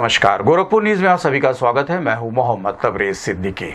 नमस्कार, गोरखपुर न्यूज में आप सभी का स्वागत है। मैं हूं मोहम्मद तबरेज सिद्दीकी।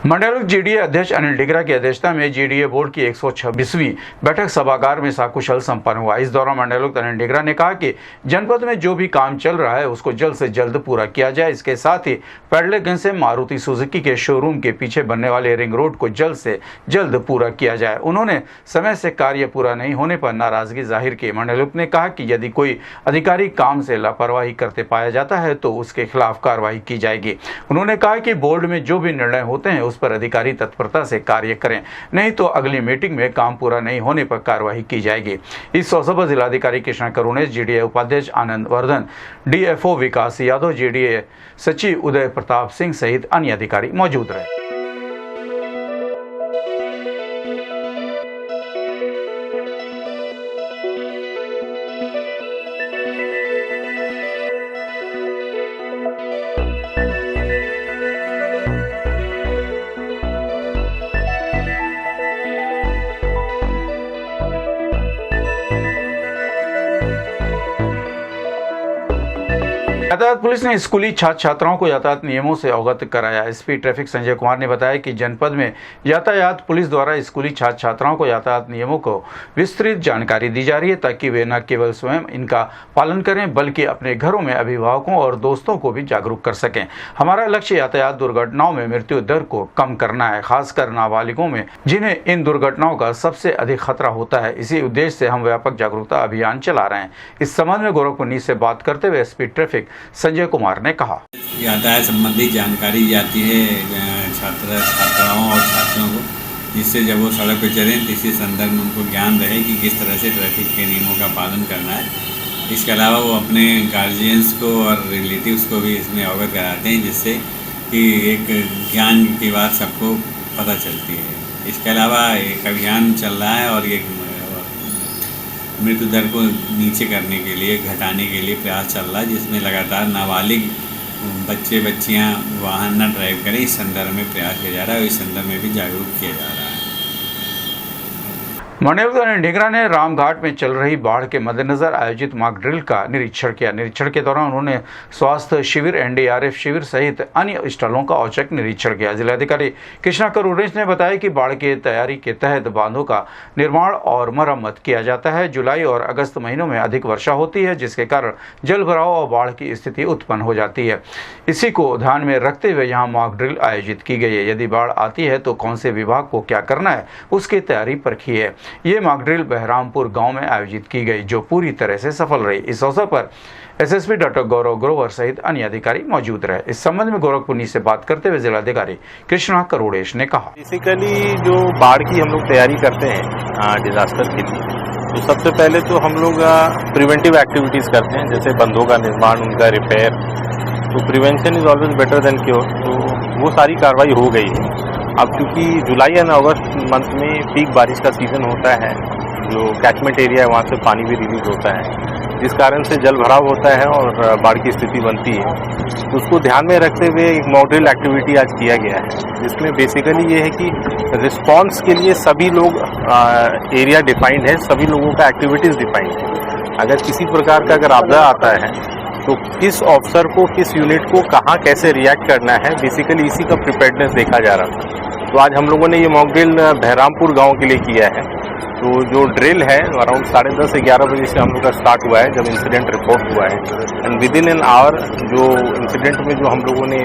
मंडल जीडीए अध्यक्ष अनिल डिगरा की अध्यक्षता में जीडीए बोर्ड की 126वीं बैठक सभागार में सकुशल संपन्न हुआ। इस दौरान मंडलायुक्त अनिल डिगरा ने कहा कि जनपद में जो भी काम चल रहा है उसको जल्द से जल्द पूरा किया जाए। इसके साथ ही पैडलेगंज से मारुति सुजुकी के शोरूम के पीछे बनने वाले रिंग रोड को जल्द से जल्द पूरा किया जाए। उन्होंने समय से कार्य पूरा नहीं होने पर नाराजगी जाहिर की। मंडलायुक्त ने कहा कि यदि कोई अधिकारी काम से लापरवाही करते पाया जाता है तो उसके खिलाफ कार्रवाई की जाएगी। उन्होंने कहा कि बोर्ड में जो भी निर्णय होते हैं उस पर अधिकारी तत्परता से कार्य करें, नहीं तो अगली मीटिंग में काम पूरा नहीं होने पर कार्रवाई की जाएगी। इस अवसर पर जिलाधिकारी कृष्णा करुणेश, जीडीए उपाध्यक्ष आनंद वर्धन, डीएफओ विकास यादव, जीडीए सचिव उदय प्रताप सिंह सहित अन्य अधिकारी मौजूद रहे। यातायात पुलिस ने स्कूली छात्र छात्राओं को यातायात नियमों से अवगत कराया। एसपी ट्रैफिक संजय कुमार ने बताया कि जनपद में यातायात पुलिस द्वारा स्कूली छात्र छात्राओं को यातायात नियमों को विस्तृत जानकारी दी जा रही है ताकि वे न केवल स्वयं इनका पालन करें बल्कि अपने घरों में अभिभावकों और दोस्तों को भी जागरूक कर सकें। हमारा लक्ष्य यातायात दुर्घटनाओं में मृत्यु दर को कम करना है, खासकर नाबालिगों में जिन्हें इन दुर्घटनाओं का सबसे अधिक खतरा होता है। इसी उद्देश्य से हम व्यापक जागरूकता अभियान चला रहे हैं। इस संबंध में गोरखपुर न्यूज से बात करते हुए एसपी ट्रैफिक संजय कुमार ने कहा, यातायात संबंधी जानकारी जाती है छात्राओं और छात्रों को, जिससे जब वो सड़क पर चलें तो इसी संदर्भ में उनको ज्ञान रहे कि किस तरह से ट्रैफिक के नियमों का पालन करना है। इसके अलावा वो अपने गार्जियंस को और रिलेटिव्स को भी इसमें अवगत कराते हैं, जिससे कि एक ज्ञान की बात सबको पता चलती है। इसके अलावा एक अभियान चल रहा है और ये मृत्यु दर को नीचे करने के लिए, घटाने के लिए प्रयास चल रहा है, जिसमें लगातार नाबालिग बच्चे बच्चियां वाहन न ड्राइव करें, इस संदर्भ में प्रयास किया जा रहा है और इस संदर्भ में भी जागरूक किया जा रहा है। मंडलायुक्त अनिल डिगरा ने रामघाट में चल रही बाढ़ के मद्देनजर आयोजित मॉक ड्रिल का निरीक्षण किया। निरीक्षण के दौरान उन्होंने स्वास्थ्य शिविर, एनडीआरएफ शिविर सहित अन्य स्थलों का औचक निरीक्षण किया। जिलाधिकारी कृष्णा करुणेश ने बताया कि बाढ़ की तैयारी के तहत बांधों का निर्माण और मरम्मत किया जाता है। जुलाई और अगस्त महीनों में अधिक वर्षा होती है, जिसके कारण जल भराव और बाढ़ की स्थिति उत्पन्न हो जाती है। इसी को ध्यान में रखते हुए यहाँ मॉक ड्रिल आयोजित की गई है। यदि बाढ़ आती है तो कौन से विभाग को क्या करना है उसकी तैयारी परखी है। ये मॉक ड्रिल बहरामपुर गांव में आयोजित की गई, जो पूरी तरह से सफल रही। इस अवसर पर एसएसपी डॉक्टर गौरव ग्रोवर सहित अन्य अधिकारी मौजूद रहे। इस संबंध में गोरखपुर न्यूज से बात करते हुए जिलाधिकारी कृष्णा करुणेश ने कहा, बेसिकली जो बाढ़ की हम लोग तैयारी करते हैं डिजास्टर के लिए, तो सबसे पहले तो हम लोग प्रिवेंटिव एक्टिविटीज करते हैं, जैसे बंधों का निर्माण, उनका रिपेयर। तो prevention is always better than cure. तो वो सारी कार्रवाई हो गई है। अब क्योंकि जुलाई एंड अगस्त मंथ में पीक बारिश का सीजन होता है, जो कैचमेंट एरिया है वहाँ से पानी भी रिलीज होता है, जिस कारण से जल भराव होता है और बाढ़ की स्थिति बनती है। तो उसको ध्यान में रखते हुए एक मॉक ड्रिल एक्टिविटी आज किया गया है, जिसमें बेसिकली ये है कि रिस्पांस के लिए सभी लोग एरिया डिफाइंड है, सभी लोगों का एक्टिविटीज डिफाइंड है। अगर किसी प्रकार का अगर आपदा आता है तो किस ऑफिसर को, किस यूनिट को कहाँ कैसे रिएक्ट करना है, बेसिकली इसी का प्रिपेयर्डनेस देखा जा रहा था। तो आज हम लोगों ने ये मॉक ड्रिल बहरामपुर गांव के लिए किया है। तो जो ड्रिल है अराउंड 10:30 से 11 बजे से हम लोग का स्टार्ट हुआ है, जब इंसिडेंट रिपोर्ट हुआ है। And with in an hour जो इंसिडेंट में जो हम लोगों ने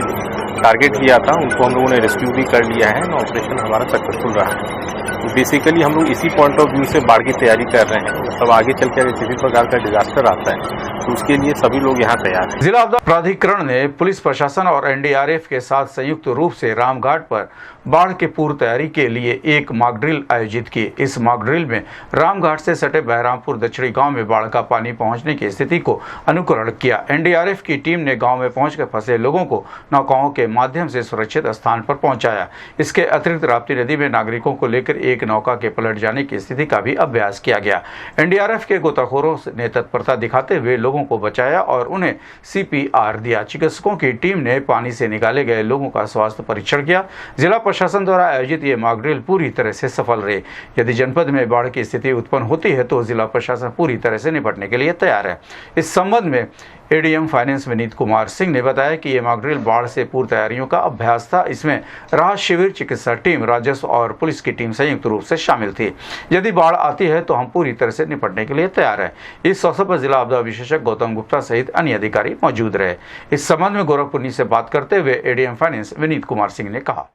टारगेट किया था उनको हम लोगों ने रेस्क्यू भी कर लिया है। ऑपरेशन हमारा सक्सेसफुल रहा है। तो बेसिकली हम लोग इसी पॉइंट ऑफ व्यू से बाढ़ की तैयारी कर रहे हैं। सब आगे चल कर किसी प्रकार का डिजास्टर आता है तो उसके लिए सभी लोग यहाँ तैयार हैं। जिला आपदा प्राधिकरण ने पुलिस प्रशासन और एनडीआरएफ के साथ संयुक्त रूप से रामघाट पर बाढ़ के पूर्व तैयारी के लिए एक मॉक ड्रिल आयोजित की। इस मॉक ड्रिल में रामघाट से सटे बहरामपुर दक्षिणी गांव में बाढ़ का पानी पहुंचने की स्थिति को अनुकरण किया। एनडीआरएफ की टीम ने गांव में पहुंचकर फंसे लोगों को नौकाओं के माध्यम से सुरक्षित स्थान पर पहुंचाया। इसके अतिरिक्त राप्ती नदी में नागरिकों को लेकर एक नौका के पलट जाने की स्थिति का भी अभ्यास किया गया। एनडीआरएफ के गोताखोरों ने तत्परता दिखाते हुए लोगों को बचाया और उन्हें सीपीआर दिया। चिकित्सकों की टीम ने पानी से निकाले गए लोगों का स्वास्थ्य परीक्षण किया। जिला प्रशासन द्वारा आयोजित ये मॉक ड्रिल पूरी तरह से सफल रही। यदि जनपद में बाढ़ की स्थिति उत्पन्न होती है तो जिला प्रशासन पूरी तरह से निपटने के लिए तैयार है। इस संबंध में एडीएम फाइनेंस विनीत कुमार सिंह ने बताया कि ये मॉक ड्रिल बाढ़ से पूर्व तैयारियों का अभ्यास था। इसमें राहत शिविर, चिकित्सा टीम, राजस्व और पुलिस की टीम संयुक्त रूप से शामिल थी। यदि बाढ़ आती है तो हम पूरी तरह से निपटने के लिए तैयार हैं। इस अवसर पर जिला आपदा विशेषज्ञ गौतम गुप्ता सहित अन्य अधिकारी मौजूद रहे। इस संबंध में गोरखपुर से बात करते हुए एडीएम फाइनेंस विनीत कुमार सिंह ने कहा,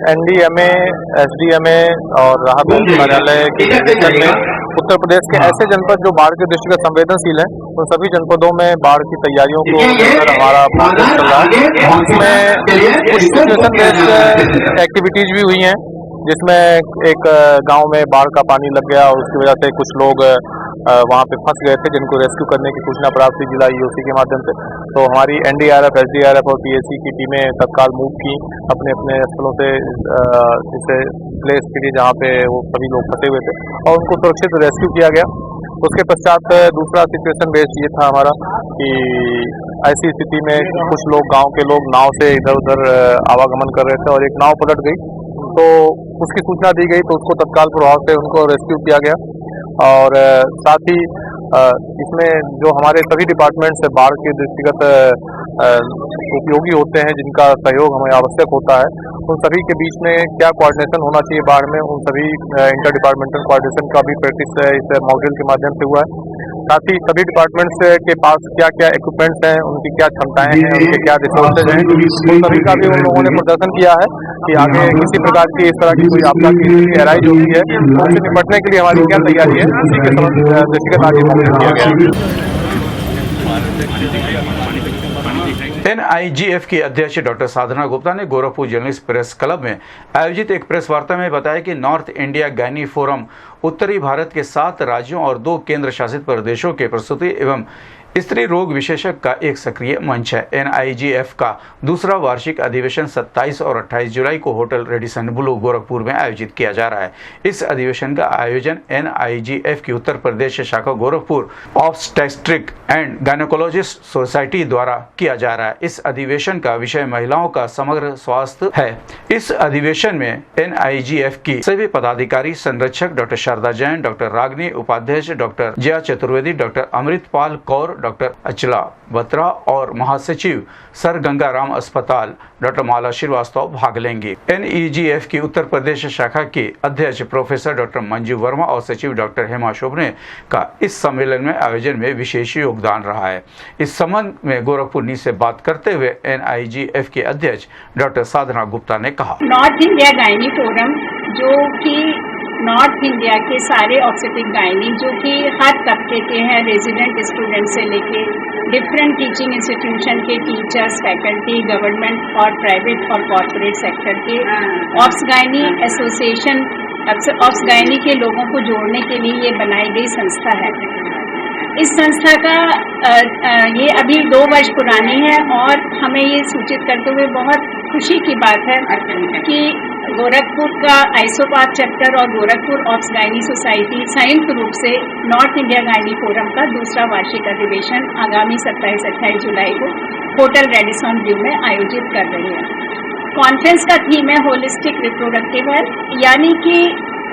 एनडीएमए, एसडीएमए और राहत कार्यालय के निर्देशन में उत्तर प्रदेश के ऐसे जनपद जो बाढ़ के दृष्टिगत संवेदनशील हैं, उन सभी जनपदों में बाढ़ की तैयारियों को लेकर हमारा प्रोसेस चल रहा है। इसमें कुछ सिचुएशन बेस्ड एक्टिविटीज भी हुई हैं, जिसमें एक गांव में बाढ़ का पानी लग गया और उसकी वजह से कुछ लोग वहां पे फंस गए थे, जिनको रेस्क्यू करने की सूचना प्राप्त हुई जिला ईओसी के माध्यम से। तो हमारी एनडीआरएफ, एसडीआरएफ और पीएसी की टीमें तत्काल मूव की अपने अपने स्थलों से इसे प्लेस के लिए जहाँ पे वो सभी लोग फंसे हुए थे और उनको सुरक्षित रेस्क्यू किया गया। उसके पश्चात दूसरा सिचुएशन बेस्ड ये था हमारा कि ऐसी स्थिति में कुछ लोग, गांव के लोग नाव से इधर उधर आवागमन कर रहे थे और एक नाव पलट गई, तो उसकी सूचना दी गई, तो उसको तत्काल प्रभाव से उनको रेस्क्यू किया गया। और साथ ही इसमें जो हमारे सभी डिपार्टमेंट्स बाढ़ के दृष्टिगत उपयोगी होते हैं, जिनका सहयोग हमें आवश्यक होता है, उन सभी के बीच में क्या कोऑर्डिनेशन होना चाहिए बाढ़ में, उन सभी इंटर डिपार्टमेंटल कोऑर्डिनेशन का भी प्रैक्टिस इस मॉक ड्रिल के माध्यम से हुआ है। साथ ही सभी डिपार्टमेंट्स के पास क्या क्या इक्विपमेंट्स हैं, उनकी क्या क्षमताएं हैं, उनके क्या रिसोर्सेज हैं, उन सभी का भी उन लोगों ने प्रदर्शन किया है कि आगे किसी प्रकार की इस तरह की कोई आपदा की स्थिति अराइज होती है तो उससे निपटने के लिए हमारी क्या तैयारी है, उसी के दृष्टिगत आज मॉक ड्रिल किया गया। एनआईजीएफ की अध्यक्ष डॉक्टर साधना गुप्ता ने गोरखपुर जर्नलिस्ट प्रेस क्लब में आयोजित एक प्रेस वार्ता में बताया कि नॉर्थ इंडिया गायनी फोरम उत्तरी भारत के 7 राज्यों और 2 केंद्र शासित प्रदेशों के प्रसूति एवं स्त्री रोग विशेषज्ञ का एक सक्रिय मंच है। एनआईजीएफ का दूसरा वार्षिक अधिवेशन 27 और 28 जुलाई को होटल रेडिसन ब्लू गोरखपुर में आयोजित किया जा रहा है। इस अधिवेशन का आयोजन एनआईजीएफ की उत्तर प्रदेश शाखा Gorakhpur obstetric and gynaecologist society द्वारा किया जा रहा है। इस अधिवेशन का विषय महिलाओं का समग्र स्वास्थ्य है। इस अधिवेशन में एनआईजीएफ की सभी पदाधिकारी, संरक्षक डॉक्टर शारदा जैन, डॉक्टर रागनी, उपाध्यक्ष doctor Jaya Chaturvedi, doctor Amritpal Kaur, doctor Achala Batra और महासचिव सर गंगाराम अस्पताल डॉक्टर माला श्रीवास्तव भाग लेंगे। एनईजीएफ की उत्तर प्रदेश शाखा की अध्यक्ष प्रोफेसर डॉक्टर मंजू वर्मा और सचिव डॉक्टर हेमा शोभने का इस सम्मेलन में आयोजन में विशेष योगदान रहा है। इस संबंध में गोरखपुर से बात करते हुए एनआईजीएफ के अध्यक्ष डॉक्टर साधना गुप्ता ने कहा, नॉर्थ इंडिया गायनी फोरम जो कि नॉर्थ इंडिया के सारे ऑब्स्टेट्रिक गायनी जो कि हर तबके के हैं, रेजिडेंट स्टूडेंट से लेके डिफरेंट टीचिंग इंस्टीट्यूशन के टीचर्स, फैकल्टी, गवर्नमेंट और प्राइवेट और कॉर्पोरेट सेक्टर के obs gynae association, obs gynae के लोगों को जोड़ने के लिए ये बनाई गई संस्था है। इस संस्था का ये अभी 2 वर्ष पुरानी है और हमें ये सूचित करते हुए बहुत खुशी की बात है कि गोरखपुर का आइसोपाथ चैप्टर और गोरखपुर ऑब्स गायनी सोसाइटी संयुक्त रूप से नॉर्थ इंडिया गायनी फोरम का दूसरा वार्षिक अधिवेशन आगामी 27-28 जुलाई को होटल रेडिसन ब्लू में आयोजित कर रही है। कॉन्फ्रेंस का थीम है होलिस्टिक रिप्रोडक्टिव हेल्थ, यानी कि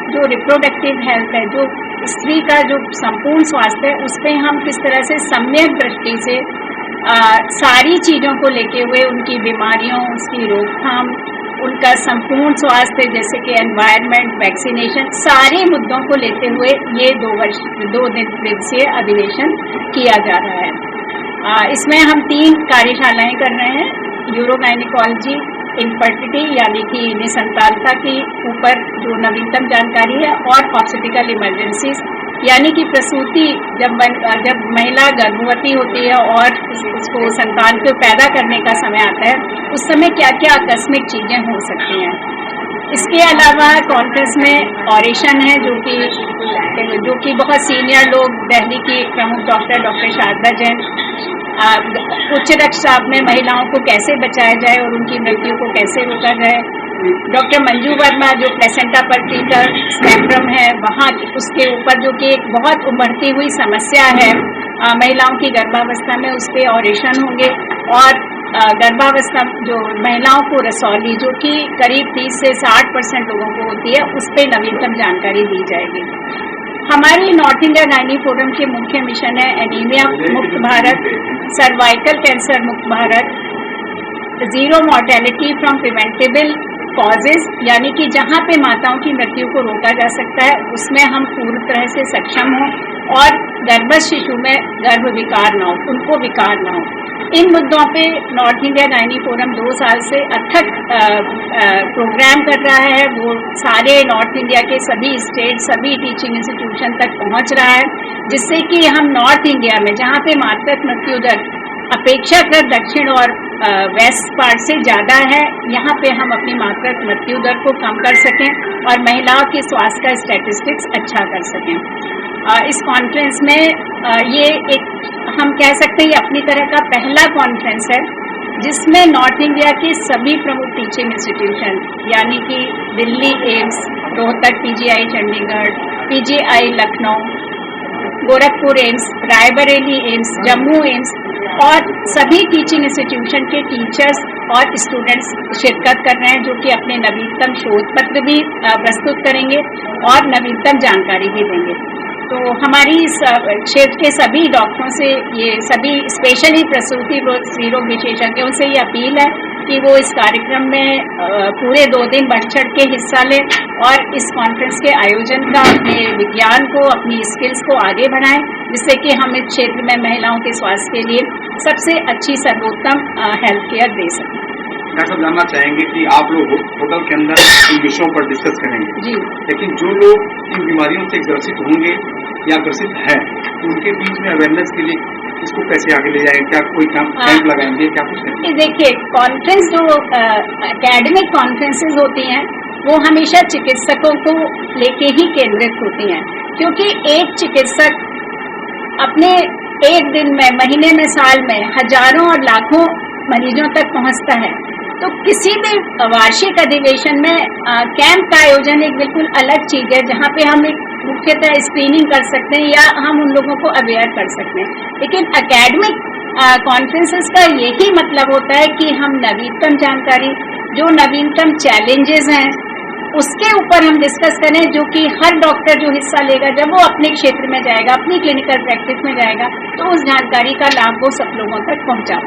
जो रिप्रोडक्टिव हेल्थ है, जो स्त्री का जो संपूर्ण स्वास्थ्य है, उस पर हम किस तरह से सम्यक दृष्टि से सारी चीज़ों को लेके हुए उनकी बीमारियों, उसकी रोकथाम, उनका संपूर्ण स्वास्थ्य जैसे कि एनवायरनमेंट, वैक्सीनेशन, सारे मुद्दों को लेते हुए ये 2 दिन दिवसीय अधिवेशन किया जा रहा है। इसमें हम 3 कार्यशालाएं कर रहे हैं। यूरोगायनिकोलॉजी, इनफर्टिलिटी यानी कि निसंतानता के ऊपर जो नवीनतम जानकारी है, और ऑब्स्टेट्रिकल इमरजेंसीज यानी कि प्रसूति जब महिला गर्भवती होती है और उसको संतान को पैदा करने का समय आता है, उस समय क्या क्या आकस्मिक चीजें हो सकती हैं। इसके अलावा कॉन्फ्रेंस में ऑरेशन है जो कि बहुत सीनियर लोग, दिल्ली की प्रमुख डॉक्टर शारदा जैन, उच्च रक्तचाप में महिलाओं को कैसे बचाया जाए और उनकी मृत्यु को कैसे रोका जाए, डॉक्टर मंजू वर्मा जो प्लेसेंटा परटीटर स्पेक्ट्रम है वहाँ उसके ऊपर जो कि एक बहुत उभरती हुई समस्या है महिलाओं की गर्भावस्था में, उस पर ऑरेशन होंगे। और गर्भावस्था जो महिलाओं को रसौली जो कि करीब 30 से 60% लोगों को होती है, उस पर नवीनतम जानकारी दी जाएगी। हमारी नॉर्थ इंडिया गायनी फोरम के मुख्य मिशन है एनीमिया मुक्त भारत, सर्वाइकल कैंसर मुक्त Bharat, zero mortality from preventable causes, यानी कि जहां पे माताओं की मृत्यु को रोका जा सकता है उसमें हम पूरी तरह से सक्षम हों, और गर्भस्थ शिशु में गर्भ विकार न हो, उनको विकार न हो। इन मुद्दों पे नॉर्थ इंडिया गायनी फोरम 2 साल से अथक प्रोग्राम कर रहा है। वो सारे नॉर्थ इंडिया के सभी स्टेट, सभी टीचिंग इंस्टीट्यूशन तक पहुंच रहा है, जिससे कि हम नॉर्थ इंडिया में जहां पे मातृत्व मृत्यु दर अपेक्षाकृत दक्षिण और वेस्ट पार्ट से ज़्यादा है, यहाँ पे हम अपनी मातृत्व मृत्यु दर को कम कर सकें और महिलाओं के स्वास्थ्य का स्टैटिस्टिक्स अच्छा कर सकें। इस कॉन्फ्रेंस में ये एक हम कह सकते हैं ये अपनी तरह का पहला कॉन्फ्रेंस है जिसमें नॉर्थ इंडिया के सभी प्रमुख टीचिंग इंस्टीट्यूशन, यानी कि Delhi AIIMS, Rohtak PGI Chandigarh, PGI Lucknow, Gorakhpur AIIMS, Raebareli AIIMS, Jammu AIIMS और सभी टीचिंग इंस्टीट्यूशन के टीचर्स और स्टूडेंट्स शिरकत कर रहे हैं, जो कि अपने नवीनतम शोध पत्र भी प्रस्तुत करेंगे और नवीनतम जानकारी भी देंगे। तो हमारी इस क्षेत्र के सभी डॉक्टरों से, ये सभी स्पेशली प्रसूति स्त्री रोग विशेषज्ञों से ये अपील है कि वो इस कार्यक्रम में पूरे 2 दिन बढ़ चढ़ के हिस्सा लें और इस कॉन्फ्रेंस के आयोजन का अपने विज्ञान को, अपनी स्किल्स को आगे बढ़ाएं, जिससे कि हम इस क्षेत्र में महिलाओं के स्वास्थ्य के लिए सबसे अच्छी सर्वोत्तम हेल्थ केयर दे सकें। डॉक्टर साहब जानना चाहेंगे कि आप लोग होटल के अंदर इन विषयों पर डिस्कस करेंगे जी, लेकिन जो लोग इन बीमारियों से ग्रसित होंगे या ग्रसित हैं, तो उनके बीच में अवेयरनेस के लिए इसको कैसे आगे ले जाएंगे? क्या कोई कैंप लगाएंगे, क्या कुछ करेंगे? देखिए, कॉन्फ्रेंस जो एकेडमिक कॉन्फ्रेंसेज होती हैं वो हमेशा चिकित्सकों को लेके ही केंद्रित होती हैं, क्योंकि एक चिकित्सक अपने एक दिन में, महीने में, साल में हजारों और लाखों मरीजों तक पहुंचता है। तो किसी भी वार्षिक अधिवेशन में कैंप का आयोजन एक बिल्कुल अलग चीज है, जहां पे हम एक मुख्यतः स्क्रीनिंग कर सकते हैं या हम उन लोगों को अवेयर कर सकते हैं। लेकिन एकेडमिक कॉन्फ्रेंसेस का यही मतलब होता है कि हम नवीनतम जानकारी, जो नवीनतम चैलेंजेस हैं, उसके ऊपर हम डिस्कस करें, जो कि हर डॉक्टर जो हिस्सा लेगा जब वो अपने क्षेत्र में जाएगा, अपनी क्लिनिकल प्रैक्टिस में जाएगा, तो उस जानकारी का लाभ वो सब लोगों तक पहुंचा पाए।